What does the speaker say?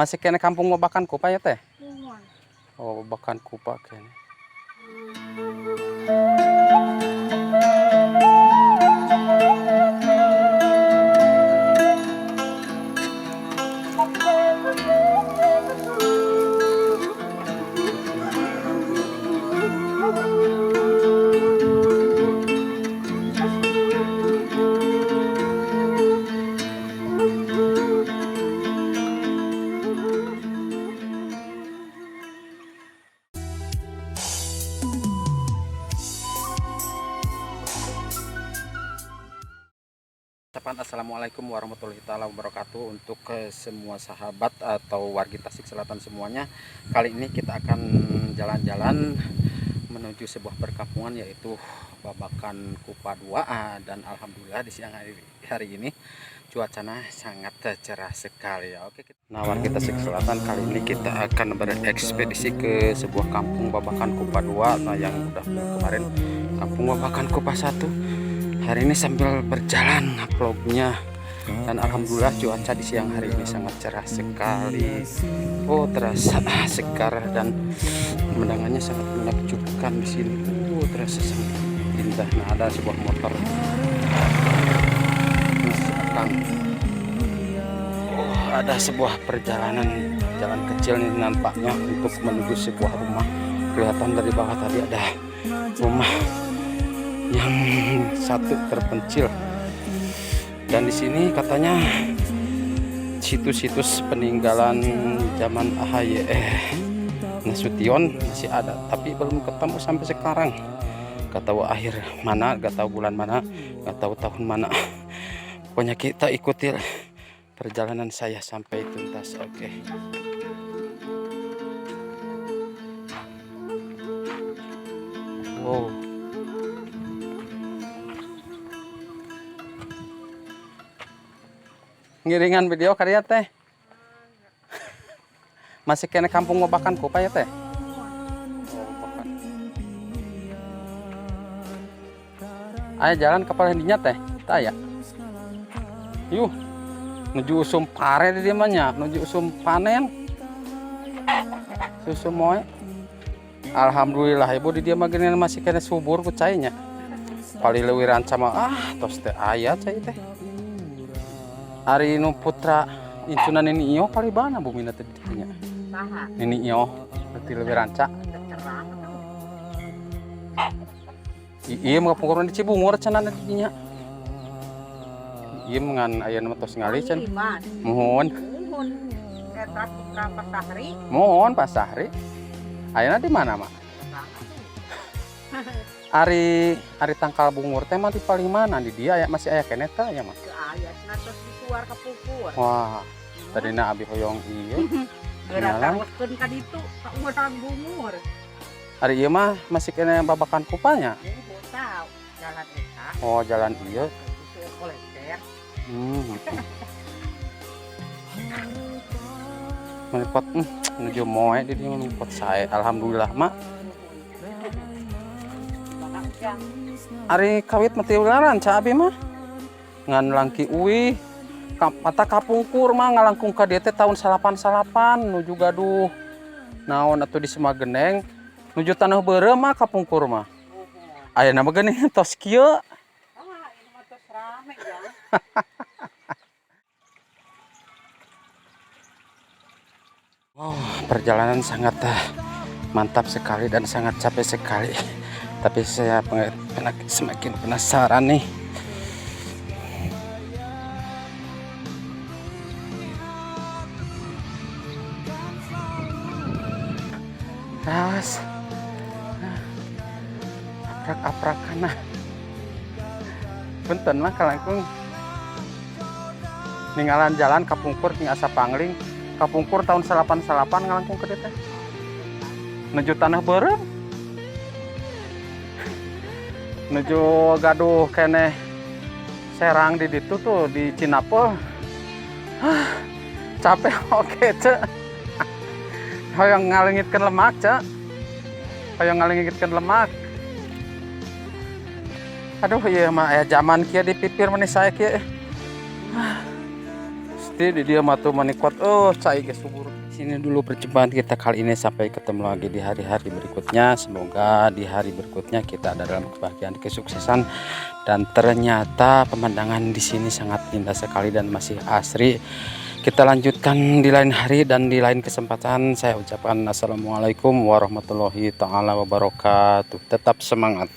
Masih kena kampung Babakan Kupa ya teh? Muon. Oh, Babakan Kupa kene. Assalamualaikum warahmatullahi wabarakatuh untuk semua sahabat atau warga Tasik Selatan semuanya. Kali ini kita akan jalan-jalan menuju sebuah perkampungan yaitu Babakan Kupa 2 dan alhamdulillah di siang hari ini cuacanya sangat cerah sekali ya. Oke, nah warga Tasik Selatan, kali ini kita akan berekspedisi ke sebuah kampung Babakan Kupa 2. Nah yang udah kemarin kampung Babakan Kupa 1. Hari ini sambil berjalan vlognya dan alhamdulillah cuaca di siang hari ini sangat cerah sekali. Oh, terasa segar dan pemandangannya sangat menakjubkan di sini. Terasa sangat indah. Nah, ada sebuah motor ada sebuah perjalanan jalan kecil ini nampaknya untuk menuju sebuah rumah. Kelihatan dari bawah tadi ada rumah yang satu terpencil, dan di sini katanya situs-situs peninggalan zaman AHY Nasution masih ada, tapi belum ketemu sampai sekarang. Gak tahu akhir mana, gak tahu bulan mana, gak tahu tahun mana. Pokoknya kita ikuti perjalanan saya sampai tuntas. Oke. Wow. Ngiringan video karya teh. Masih kena kampung Babakan Kupa ya teh? Ayo jalan kapal hendinya teh, kita ya. Yuh, menuju usum pare di dimanya, menuju usum panen. Susu moe. Alhamdulillah ibu di dia magene masih kena subur ku cainya. Pali leuwih ranca mah tos teh aya cai teh. Ari nu putra incunan Nini Iyo kali bana bu minat tadinya. Nini Iyo berarti lebih ranca. Iya mga pungkuran di Cibungur cenah dinya. Iya mengan aya nama tos ngali can. Mohon. Eta putra Pasahri. Mohon Pasahri. Ayeuna di mana mak? Ari tangkal bungur teh mah di paling mana di dia aya masih aya keneh teh aya mah. Aya natos dikeluar ka pukur. Wah, tadina abi hoyong ieu. Geura teruskeun ka ditu ka urang bungur. Ari ieu mah masih kena Babakan Kupanya. Tahu jalan eta. Oh, jalan ieu. Kolektor. Melipot menuju moe di dia melipot saya. Alhamdulillah mak. Ari kawit mati ularan ca abi mah. Ngan langki uwi. Mata kapungkur mah ngalangkung ka dieu teh tahun 98 nuju gaduh. Naon atuh di Semageneng nuju tanah beureum mah kapungkur mah. Ayeuna mah geuning tos kieu. Ini mah tos rame ya. Wow, perjalanan sangat mantap sekali dan sangat capek sekali. Tapi saya semakin penasaran nih. Awas, aprak-aprakan nah. Punten mah kalangkung ninggalan jalan kapungkur king asa pangling. Kapungkur tahun 98 ngalangkung ke dieu teh. Nuju tanah beureum. Nuju gaduh keneh serang di ditu tuh di Cinapel. Capek oke ce. Hoyong ngalengitkeun lemak ce. Hoyong ngalengitkeun lemak. Aduh ieu mah aya zaman kieu dipipir manis saya kieu. Ti di dia matu manikot. Oh, cai guys subur. Sini dulu perjumpaan kita kali ini, sampai ketemu lagi di hari-hari berikutnya. Semoga di hari berikutnya kita ada dalam kebahagiaan, kesuksesan, dan ternyata pemandangan di sini sangat indah sekali dan masih asri. Kita lanjutkan di lain hari dan di lain kesempatan. Saya ucapkan assalamualaikum warahmatullahi taala wabarakatuh. Tetap semangat.